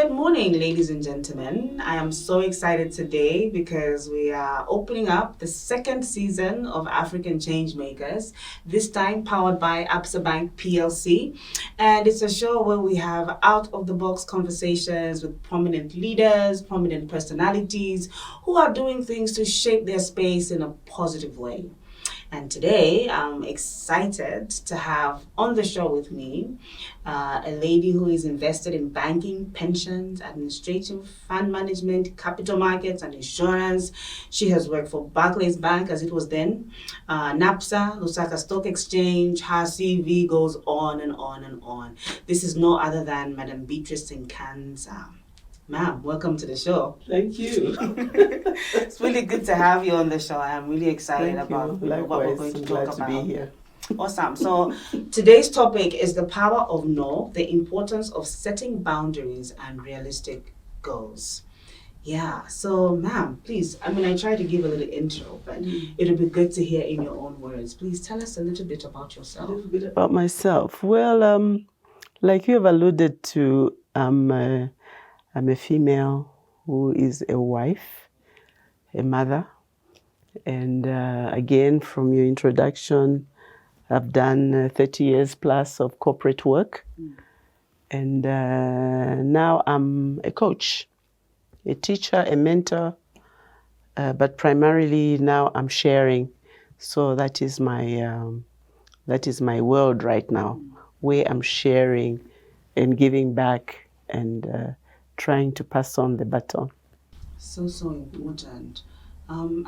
Good morning, ladies and gentlemen. I am so excited today because we are opening up the second season of African Changemakers, this time powered by Absa Bank PLC. And it's a show where we have out of the box conversations with prominent leaders, prominent personalities who are doing things to shape their space in a positive way. And today, I'm excited to have on the show with me a lady who is invested in banking, pensions, administration, fund management, capital markets, and insurance. She has worked for Barclays Bank, as it was then, NAPSA, Lusaka Stock Exchange. Her CV goes on and on and on. This is no other than Madam Beatrice Nkanza. Ma'am, welcome to the show. Thank you. It's really good to have you on the show. I'm really excited Thank about you. what we're Likewise, going to I'm talk glad about. to be here. Awesome. So today's topic is the power of no, the importance of setting boundaries and realistic goals. Yeah. So, ma'am, please, I tried to give a little intro, but it would be good to hear in your own words. Please tell us a little bit about A yourself. little bit about myself. Well, like you have alluded to, I'm a female who is a wife, a mother, and again, from your introduction, I've done 30 years plus of corporate work, and now I'm a coach, a teacher, a mentor, but primarily now I'm sharing. So that is my world right now, where I'm sharing and giving back and trying to pass on the baton. So important. And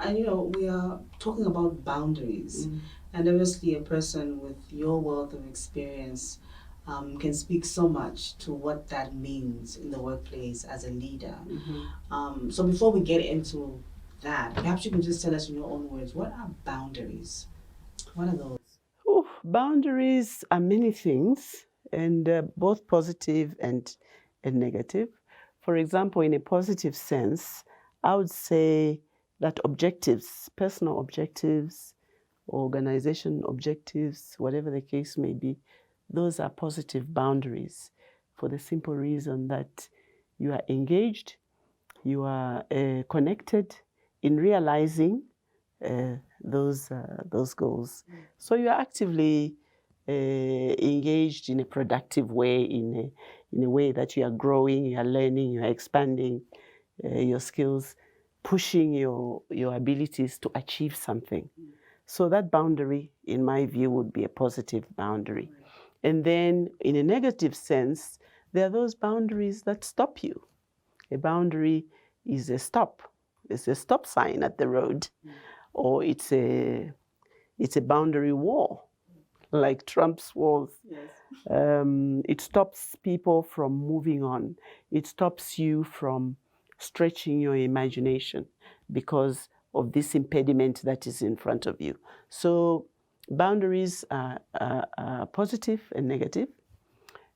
we are talking about boundaries, and obviously, a person with your wealth of experience can speak so much to what that means in the workplace as a leader. So, before we get into that, perhaps you can just tell us in your own words, what are boundaries? What are those? Ooh, boundaries are many things, and both positive and negative. For example, in a positive sense, I would say that objectives, personal objectives, organization objectives, whatever the case may be, those are positive boundaries for the simple reason that you are engaged, you are connected in realizing those goals. So you are actively engaged in a productive way, in a way that you are growing, you are learning, you are expanding your skills, pushing your abilities to achieve something. So that boundary, in my view, would be a positive boundary. And then in a negative sense, there are those boundaries that stop you. A boundary is a stop. It's a stop sign at the road, or it's a boundary wall, like Trump's walls. Yes. It stops people from moving on. It stops you from stretching your imagination because of this impediment that is in front of you. So boundaries are positive and negative.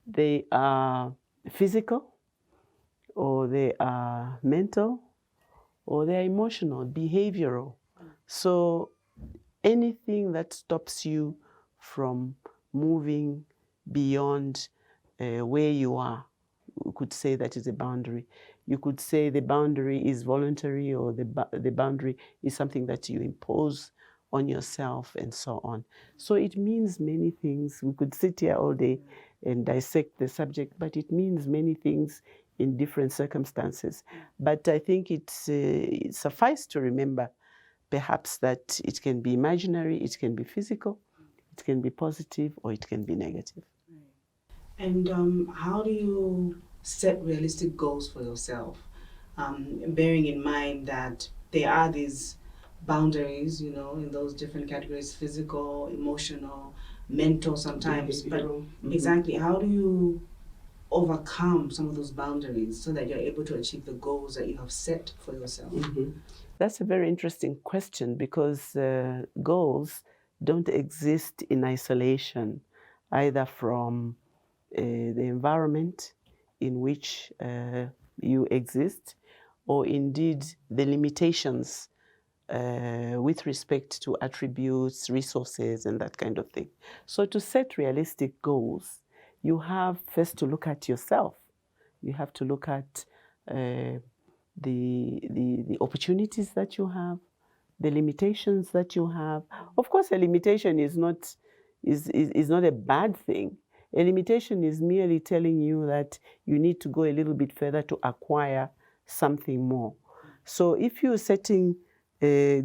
They are physical, or they are mental, or they are emotional, behavioral. So anything that stops you from moving beyond where you are, we could say that is a boundary. You could say the boundary is voluntary, or the boundary is something that you impose on yourself, and so on. So it means many things. We could sit here all day and dissect the subject, but it means many things in different circumstances. But I think it's suffice to remember perhaps that it can be imaginary, it can be physical, it can be positive, or it can be negative. And how do you set realistic goals for yourself? Bearing in mind that there are these boundaries, in those different categories: physical, emotional, mental sometimes. But exactly, how do you overcome some of those boundaries so that you're able to achieve the goals that you have set for yourself? That's a very interesting question, because goals don't exist in isolation, either from the environment in which you exist, or indeed the limitations with respect to attributes, resources, and that kind of thing. So to set realistic goals, you have first to look at yourself. You have to look at the opportunities that you have, the limitations that you have. Of course, a limitation is not a bad thing. A limitation is merely telling you that you need to go a little bit further to acquire something more. So if you're setting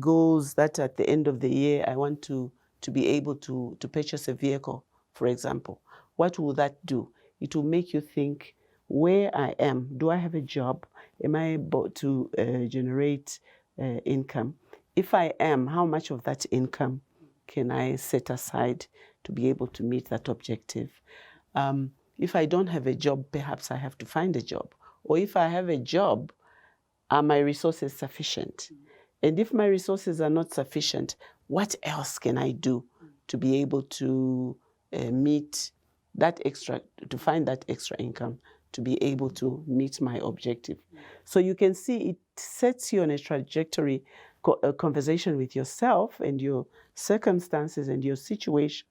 goals that at the end of the year, I want to be able to purchase a vehicle, for example, what will that do? It will make you think, where I am, do I have a job? Am I able to generate income? If I am, how much of that income can I set aside to be able to meet that objective? If I don't have a job, perhaps I have to find a job. Or if I have a job, are my resources sufficient? And if my resources are not sufficient, what else can I do to be able to meet that extra, to find that extra income, to be able to meet my objective? So you can see it sets you on a trajectory, a conversation with yourself and your circumstances and your situation.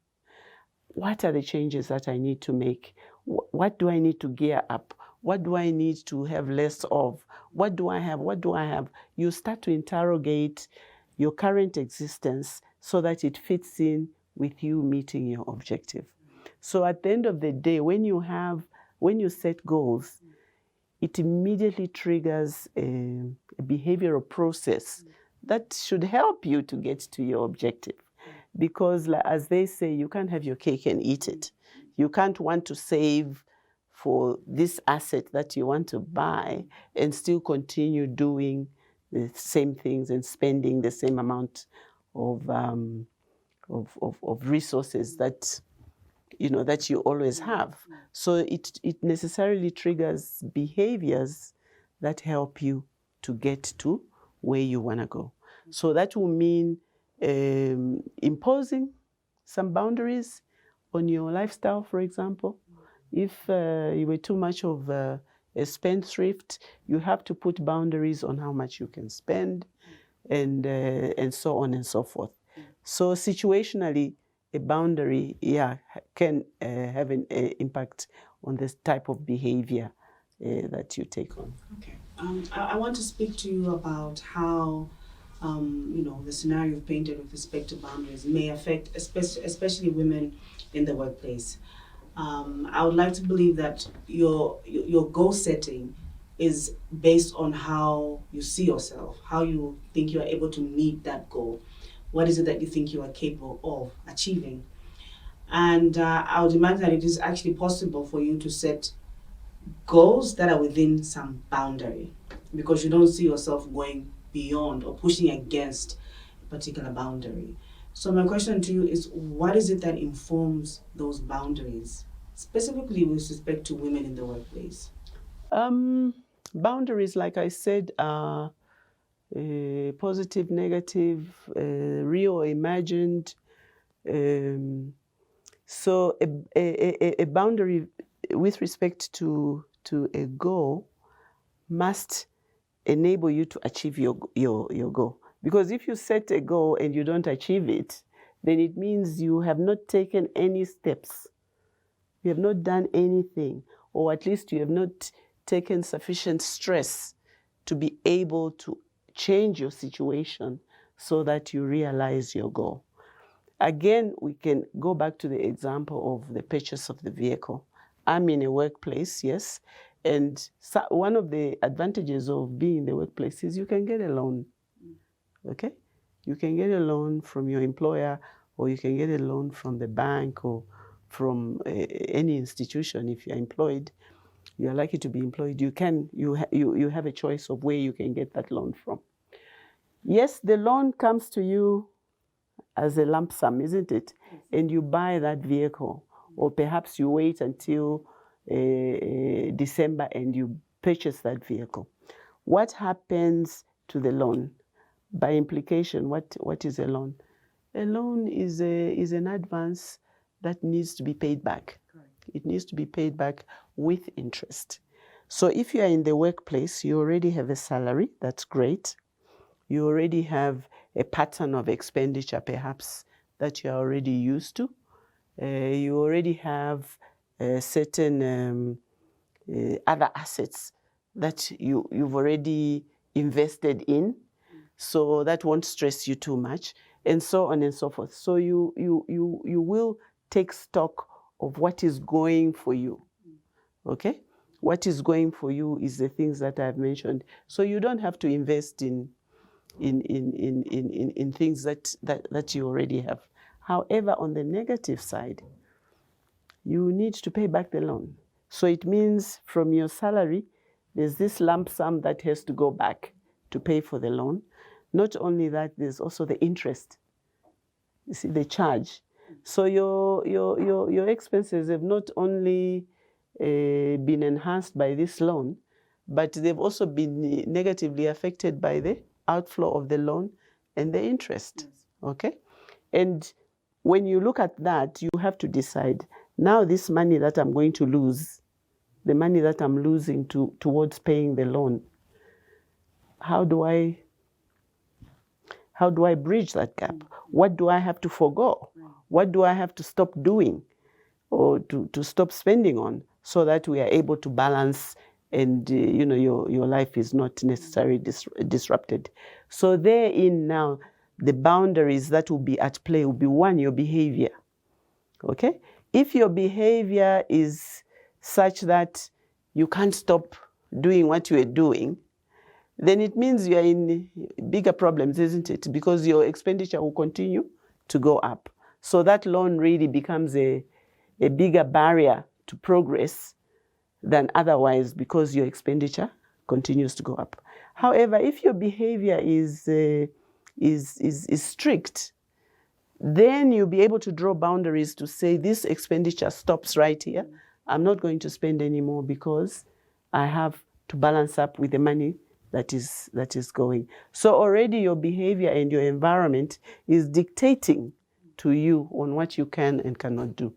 What are the changes that I need to make? What do I need to gear up? What do I need to have less of? What do I have? What do I have? You start to interrogate your current existence so that it fits in with you meeting your objective. So at the end of the day, when you set goals, it immediately triggers a behavioral process that should help you to get to your objective. Because as they say, you can't have your cake and eat it. You can't want to save for this asset that you want to buy and still continue doing the same things and spending the same amount of resources that you always have. So it necessarily triggers behaviors that help you to get to where you want to go. So that will mean imposing some boundaries on your lifestyle, for example. If you were too much of a spendthrift, you have to put boundaries on how much you can spend, and so on and so forth. So situationally, a boundary, can have an impact on this type of behavior that you take on. Okay. I want to speak to you about how the scenario you've painted with respect to boundaries may affect especially women in the workplace. I would like to believe that your goal setting is based on how you see yourself, how you think you are able to meet that goal. What is it that you think you are capable of achieving? And I would imagine that it is actually possible for you to set goals that are within some boundary, because you don't see yourself going beyond or pushing against a particular boundary. So my question to you is, what is it that informs those boundaries, specifically with respect to women in the workplace? Boundaries, like I said, are positive, negative, real or imagined. So a boundary with respect to a goal must enable you to achieve your goal. Because if you set a goal and you don't achieve it, then it means you have not taken any steps. You have not done anything, or at least you have not taken sufficient stress to be able to change your situation so that you realize your goal. Again, we can go back to the example of the purchase of the vehicle. I'm in a workplace, yes, and one of the advantages of being in the workplace is you can get a loan, okay? You can get a loan from your employer, or you can get a loan from the bank or from any institution. If you're employed, you're likely to be employed, you have a choice of where you can get that loan from. Yes, the loan comes to you as a lump sum, isn't it? And you buy that vehicle, or perhaps you wait until December and you purchase that vehicle. What happens to the loan? By implication, what is a loan? A loan is an advance that needs to be paid back. Correct. It needs to be paid back with interest. So if you are in the workplace, you already have a salary, that's great. You already have a pattern of expenditure, perhaps, that you're already used to. You already have certain other assets that you've already invested in, so that won't stress you too much, and so on and so forth. So you will take stock of what is going for you. Okay? What is going for you is the things that I've mentioned. So you don't have to invest in things that you already have. However, on the negative side, you need to pay back the loan. So it means from your salary, there's this lump sum that has to go back to pay for the loan. Not only that, there's also the interest. You see, the charge. So your expenses have not only been enhanced by this loan, but they've also been negatively affected by the outflow of the loan and the interest. Yes. Okay? And when you look at that, you have to decide, now this money that I'm going to lose, the money that I'm losing towards paying the loan, how do I bridge that gap? What do I have to forego? What do I have to stop doing or to stop spending on, so that we are able to balance and your life is not necessarily disrupted? So therein now, the boundaries that will be at play will be, one, your behavior. Okay? If your behavior is such that you can't stop doing what you are doing, then it means you are in bigger problems, isn't it? Because your expenditure will continue to go up. So that loan really becomes a bigger barrier to progress than otherwise, because your expenditure continues to go up. However, if your behavior is strict, then you'll be able to draw boundaries to say, this expenditure stops right here. I'm not going to spend anymore because I have to balance up with the money that is going. So already your behavior and your environment is dictating to you on what you can and cannot do.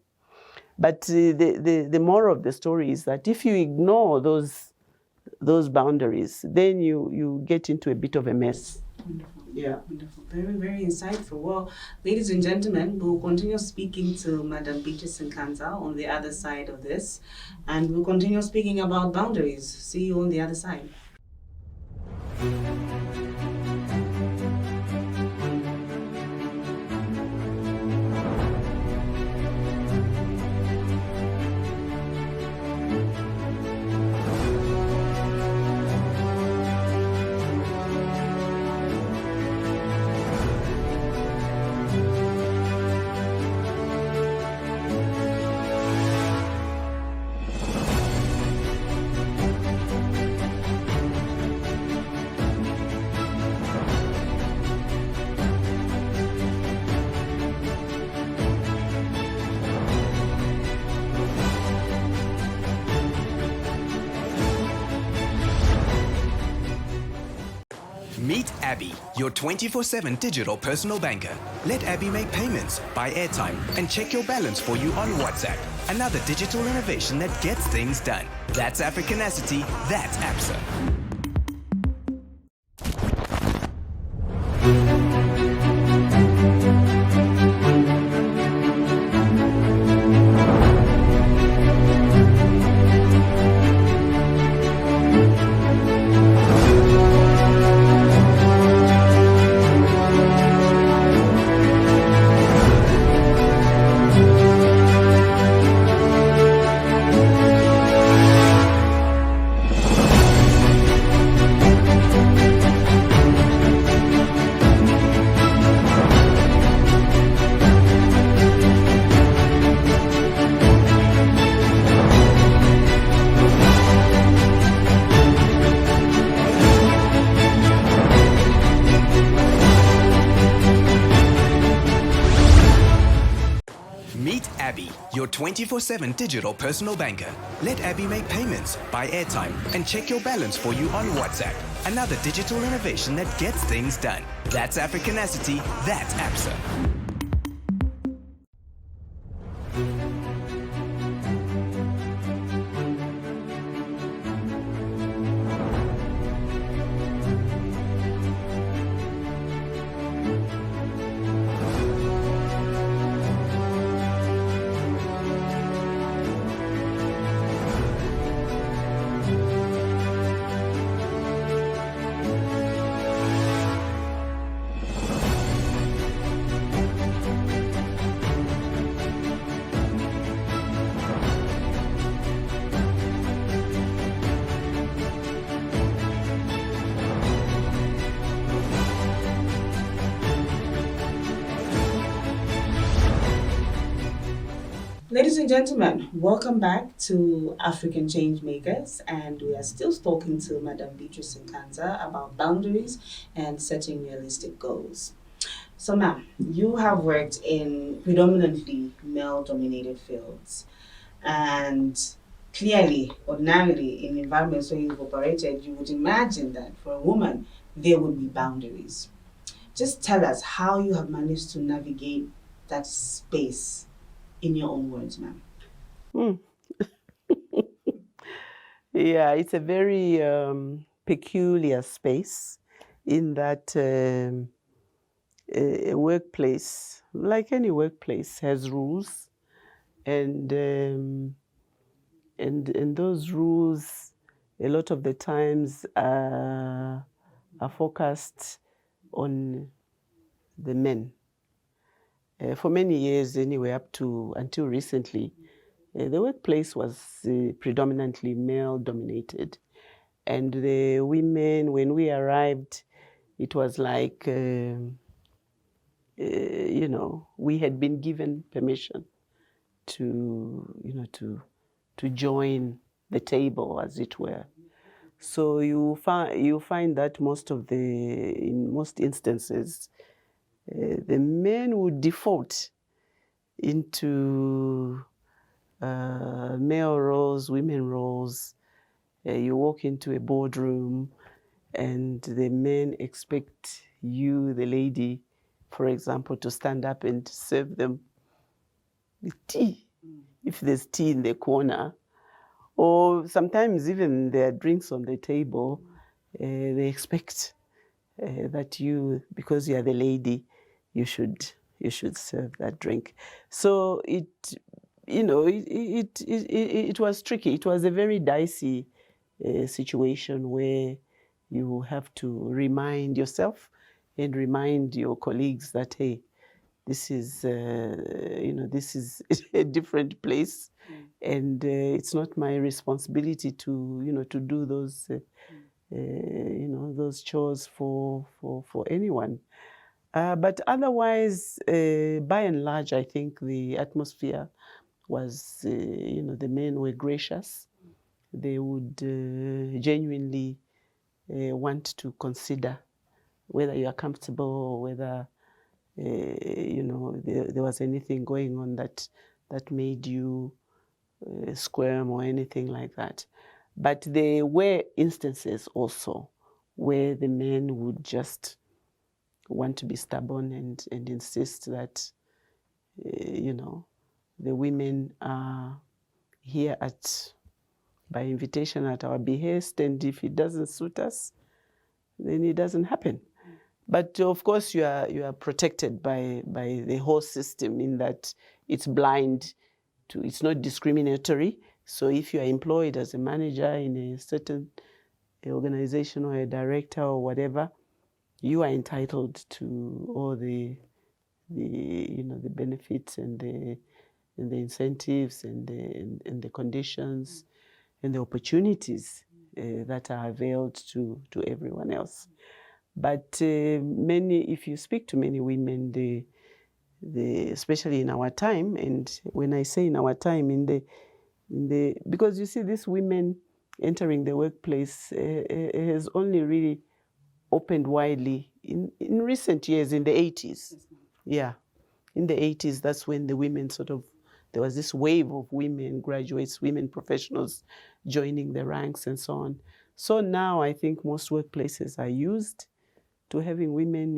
But the moral of the story is that if you ignore those boundaries, then you get into a bit of a mess. Wonderful. Yeah. Wonderful. Very, very insightful. Well, ladies and gentlemen, we'll continue speaking to Madam Beatrice Nkandla on the other side of this, and we'll continue speaking about boundaries. See you on the other side. Meet Abby, your 24/7 digital personal banker. Let Abby make payments, buy airtime, and check your balance for you on WhatsApp. Another digital innovation that gets things done. That's Africanacity, that's Absa. Abby, your 24/7 digital personal banker. Let Abby make payments, buy airtime, and check your balance for you on WhatsApp. Another digital innovation that gets things done. That's Africanacity, that's Absa. Ladies and gentlemen, welcome back to African Changemakers, and we are still talking to Madam Beatrice Nkanza about boundaries and setting realistic goals. So, ma'am, you have worked in predominantly male-dominated fields, and clearly, ordinarily, in environments where you've operated, you would imagine that for a woman, there would be boundaries. Just tell us how you have managed to navigate that space in your own words, ma'am. Hmm. Yeah, it's a very peculiar space in that a workplace, like any workplace, has rules, and those rules, a lot of the times, are focused on the men. For many years, anyway, up to until recently, the workplace was predominantly male-dominated, and the women, when we arrived, it was like we had been given permission to join the table, as it were. So you find that in most instances, the men would default into male roles, women roles. You walk into a boardroom, and the men expect you, the lady, for example, to stand up and serve them with tea, if there's tea in the corner. Or sometimes even there are drinks on the table. They expect that you, because you are the lady, you should serve that drink. So it was tricky. It was a very dicey situation where you have to remind yourself and remind your colleagues that, hey, this is this is a different place, and it's not my responsibility to to do those those chores for anyone. But otherwise, by and large, I think the atmosphere was, the men were gracious. They would genuinely want to consider whether you are comfortable or whether there was anything going on that made you squirm or anything like that. But there were instances also where the men would just want to be stubborn and insist that the women are here by invitation at our behest, and if it doesn't suit us, then it doesn't happen. But of course, you are protected by the whole system, in that it's blind to, it's not discriminatory. So if you are employed as a manager in a certain organization or a director or whatever, you are entitled to all the benefits and the incentives and the conditions and the opportunities that are availed to everyone else. But if you speak to many women, especially in our time, and when I say in our time, because you see, these women entering the workplace has only really opened widely in recent years, in the 80s. Yeah, in the 80s, that's when the women there was this wave of women graduates, women professionals joining the ranks and so on. So now I think most workplaces are used to having women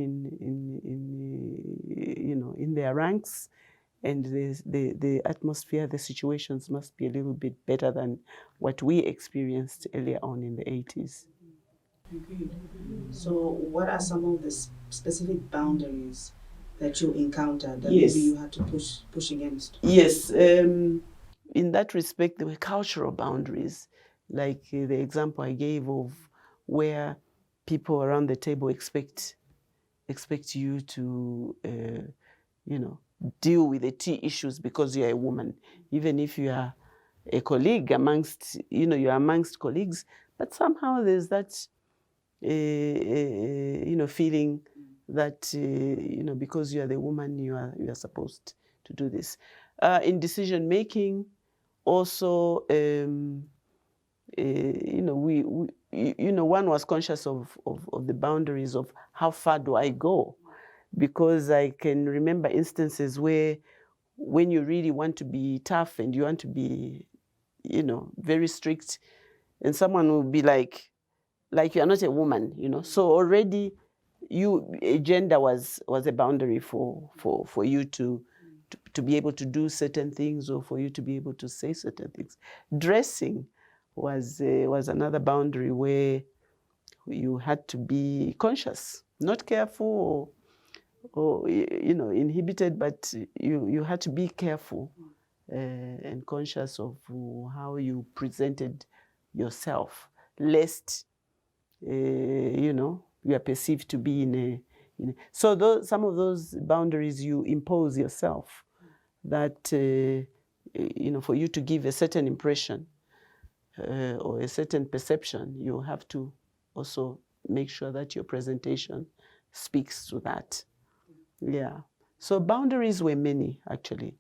in their ranks, and the atmosphere, the situations must be a little bit better than what we experienced earlier on in the 80s. Agreed. So, what are some of the specific boundaries that you encountered that Yes. maybe you had to push against? Yes. In that respect, there were cultural boundaries, like the example I gave of where people around the table expect you to, deal with the tea issues because you are a woman, even if you are a colleague you are amongst colleagues, but somehow there's that, feeling that, because you are the woman, you are supposed to do this. In decision making, also, one was conscious of the boundaries of how far do I go, because I can remember instances where when you really want to be tough and you want to be, very strict, and someone will be like you're not a woman, So already gender was a boundary for you to be able to do certain things, or for you to be able to say certain things. Dressing was another boundary where you had to be conscious, not careful or inhibited, but you had to be careful and conscious of how you presented yourself, lest you are perceived to be in a so some of those boundaries you impose yourself, that for you to give a certain impression or a certain perception, you have to also make sure that your presentation speaks to that. Yeah. So boundaries were many, actually.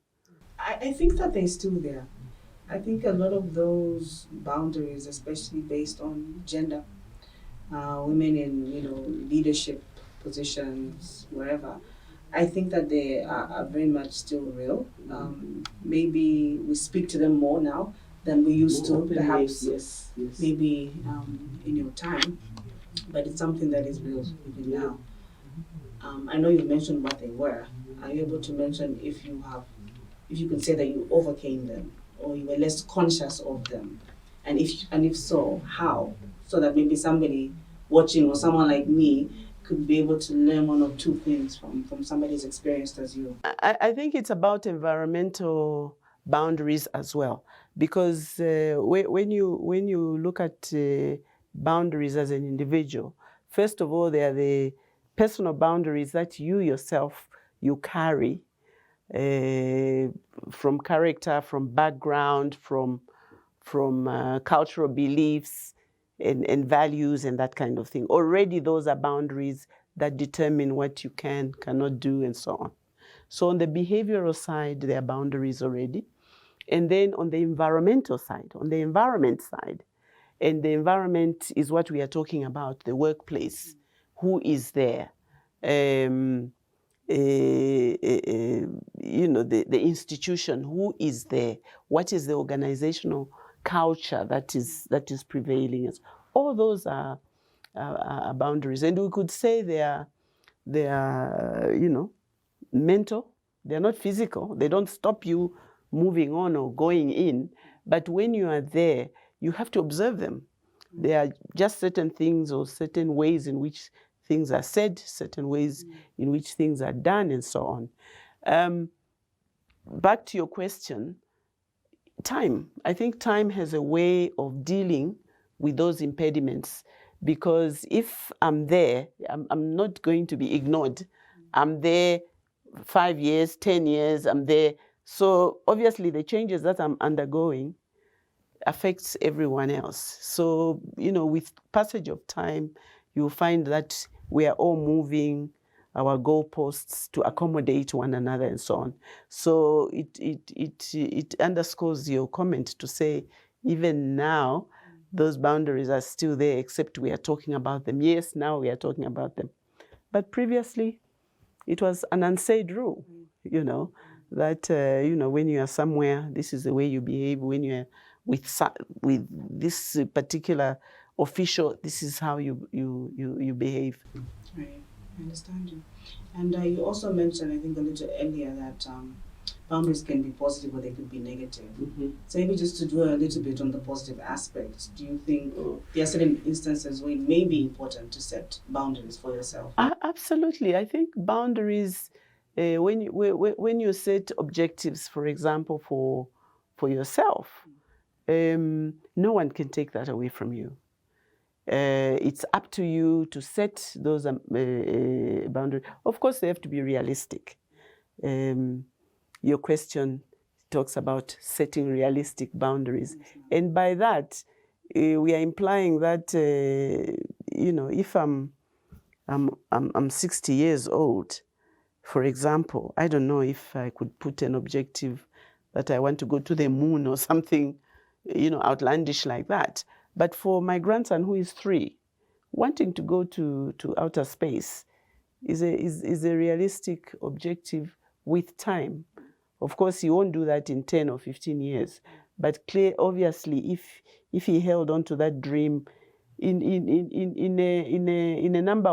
I think that they're still there. I think a lot of those boundaries, especially based on gender, women in leadership positions, wherever, I think that they are very much still real. Maybe we speak to them more now than we used to, perhaps. Yes. Maybe in your time, but it's something that is real even now. I know you mentioned what they were. Are you able to mention if you could say that you overcame them, or you were less conscious of them, and if so, how? So that maybe somebody watching, or someone like me, could be able to learn one or two things from somebody as experienced as you. I think it's about environmental boundaries as well, because when you look at boundaries as an individual, first of all, they are the personal boundaries that you yourself you carry from character, from background, from cultural beliefs and values and that kind of thing. Already those are boundaries that determine what you cannot do, and so on. So on the behavioral side, there are boundaries already. And then on the environmental side, and the environment is what we are talking about, the workplace. Who is there? The institution, who is there? What is the organizational culture that is prevailing? All those are boundaries, and we could say they are mental. They're not physical. They don't stop you moving on or going in. But when you are there, you have to observe them. There are just certain things or certain ways in which things are said, certain ways in which things are done, and so on. Back to your question, time. I think time has a way of dealing with those impediments, because if I'm there, I'm not going to be ignored. I'm there 5 years, 10 years, I'm there. So obviously the changes that I'm undergoing affects everyone else. So, with passage of time, you'll find that we are all moving our goalposts to accommodate one another, and so on. So it underscores your comment to say, even now, those boundaries are still there, except we are talking about them. Yes, now we are talking about them. But previously, it was an unsaid rule, that, when you are somewhere, this is the way you behave. When you're with this particular official, this is how you behave. Right, I understand you. And you also mentioned, I think a little earlier, that boundaries can be positive or they could be negative. Mm-hmm. So maybe just to dwell a little bit on the positive aspects, do you think there are certain instances where it may be important to set boundaries for yourself? Absolutely. I think boundaries, when you set objectives, for example, for yourself, no one can take that away from you. It's up to you to set those boundaries. Of course, they have to be realistic. Your question talks about setting realistic boundaries. And by that, we are implying that, if I'm 60 years old, for example, I don't know if I could put an objective that I want to go to the moon or something, outlandish like that. But for my grandson, who is 3, wanting to go to outer space is a realistic objective with time. Of course, he won't do that in 10 or 15 years. But obviously, if he held on to that dream, in a number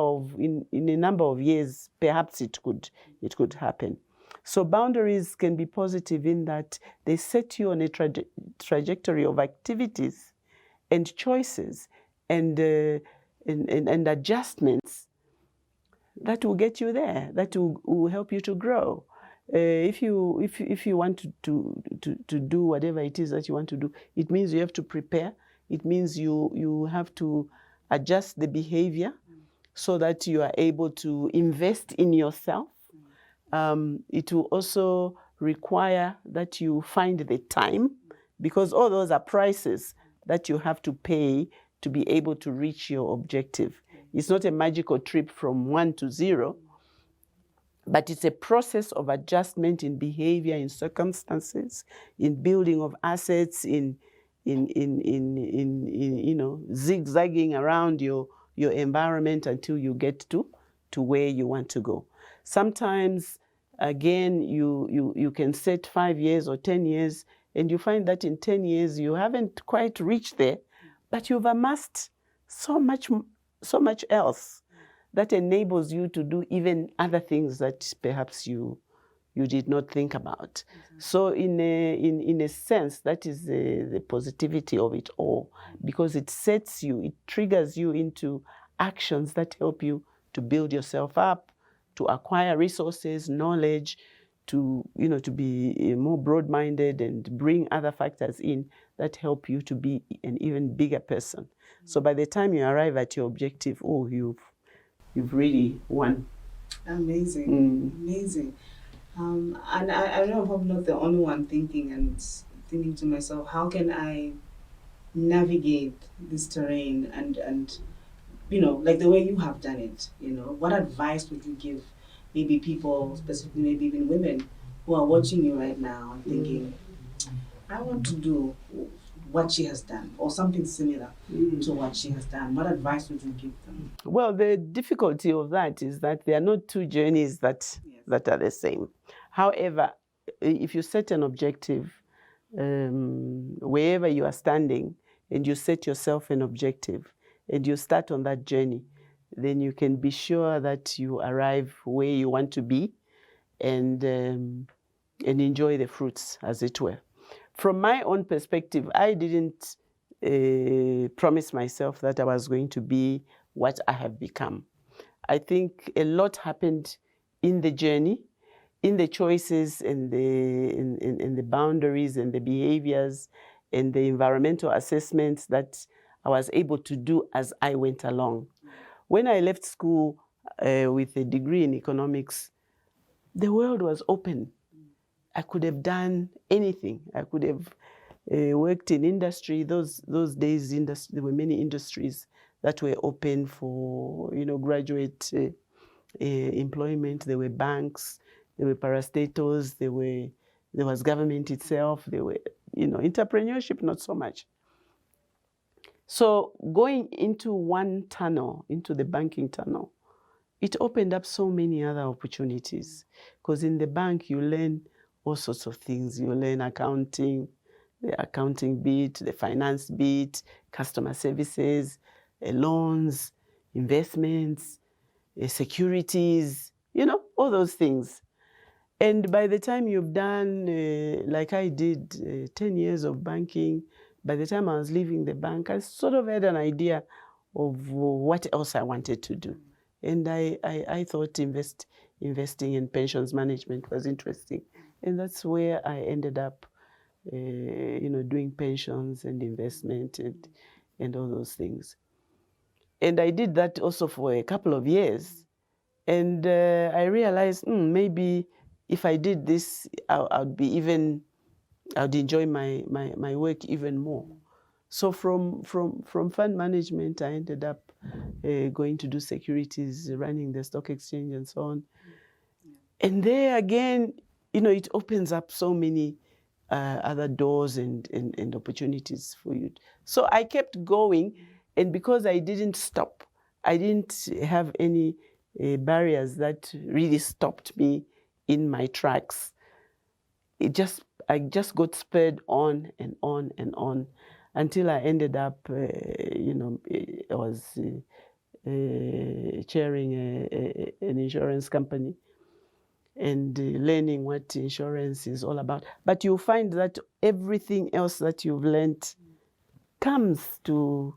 of years, perhaps it could happen. So boundaries can be positive in that they set you on a trajectory of activities and choices and adjustments that will get you there, that will help you to grow. If you want to do whatever it is that you want to do, it means you have to prepare. It means you have to adjust the behavior so that you are able to invest in yourself. It will also require that you find the time, because all those are prices that you have to pay to be able to reach your objective. It's not a magical trip from 1 to 0, but it's a process of adjustment in behavior, in circumstances, in building of assets, in zigzagging around your environment until you get to where you want to go. Sometimes, again, you can set 5 years or 10 years, and you find that in 10 years you haven't quite reached there, but you've amassed so much else that enables you to do even other things that perhaps you did not think about. Mm-hmm. So in a sense, that is the positivity of it all, because it triggers you into actions that help you to build yourself up, to acquire resources, knowledge, to be more broad-minded and bring other factors in that help you to be an even bigger person. Mm-hmm. So by the time you arrive at your objective, you've really won. Amazing, amazing. And I know I'm probably not the only one thinking to myself, how can I navigate this terrain and like the way you have done it, what advice would you give maybe people, specifically maybe even women who are watching you right now and thinking, I want to do what she has done or something similar to what she has done? What advice would you give them? Well, the difficulty of that is that there are not two journeys that are the same. However, if you set an objective, wherever you are standing, and you set yourself an objective, and you start on that journey, then you can be sure that you arrive where you want to be, and enjoy the fruits, as it were. From my own perspective, I didn't promise myself that I was going to be what I have become. I think a lot happened in the journey, in the choices and the boundaries and the behaviors and the environmental assessments that I was able to do as I went along. When I left school with a degree in economics, the world was open. I could have done anything. I could have worked in industry. Those days, there were many industries that were open for graduate employment. There were banks, there were parastatals, there was government itself. There were entrepreneurship, not so much. So going into one tunnel, into the banking tunnel, it opened up so many other opportunities, because in the bank you learn all sorts of things. You learn accounting, the accounting bit, the finance bit, customer services, loans, investments, securities, all those things. And by the time you've done, like I did, 10 years of banking, by the time I was leaving the bank, I sort of had an idea of what else I wanted to do. And I thought investing in pensions management was interesting. And that's where I ended up, doing pensions and investment and all those things. And I did that also for a couple of years. And I realized maybe if I did this, I'd enjoy my work even more. So from fund management, I ended up going to do securities, running the stock exchange and so on. And there again, it opens up so many other doors and opportunities for you. So I kept going, and because I didn't stop, I didn't have any barriers that really stopped me in my tracks. I just got spurred on and on and on until I ended up, I was chairing an insurance company and learning what insurance is all about. But you'll find that everything else that you've learned comes to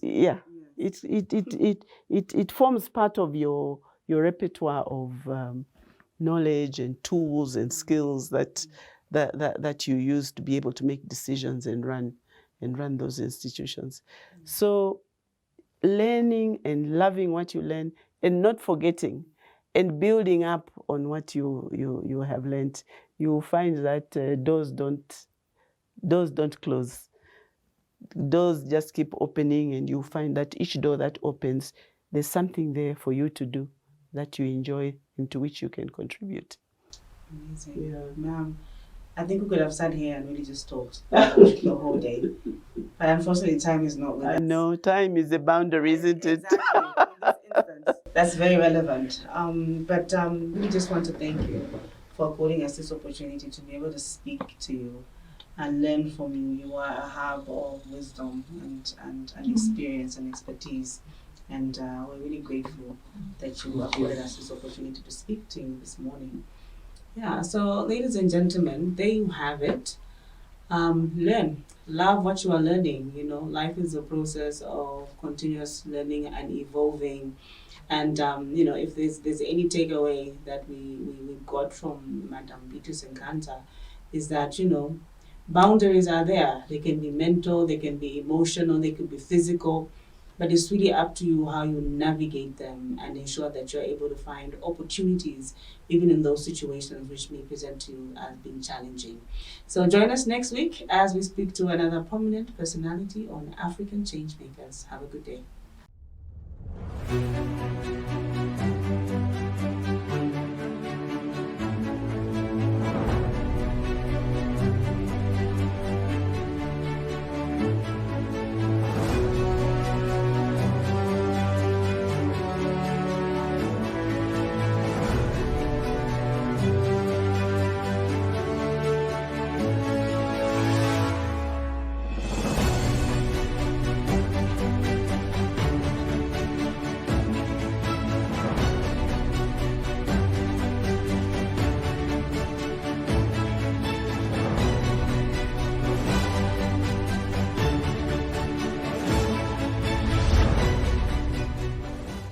yeah. It forms part of your repertoire of knowledge and tools and skills that you use to be able to make decisions and run those institutions. So learning and loving what you learn and not forgetting and building up on what you have learned, you will find that doors don't close. Doors just keep opening, and you find that each door that opens, there's something there for you to do that you enjoy and to which you can contribute. Amazing. Yeah. Ma'am, I think we could have sat here and really just talked the whole day. But unfortunately, time is not with us. No, time is a boundary, isn't it? Exactly. In this instance, that's very relevant. But we just want to thank you for affording us this opportunity to be able to speak to you and learn from you. You are a hub of wisdom and experience and expertise. And we're really grateful that you afforded us this opportunity to speak to you this morning. Yeah, so ladies and gentlemen, there you have it. Learn. Love what you are learning. You know, life is a process of continuous learning and evolving. And, if there's any takeaway that we got from Madam Beatrice Nkanta is that, boundaries are there. They can be mental, they can be emotional, they could be physical, but it's really up to you how you navigate them and ensure that you're able to find opportunities even in those situations which may present to you as being challenging. So join us next week as we speak to another prominent personality on African Changemakers. Have a good day.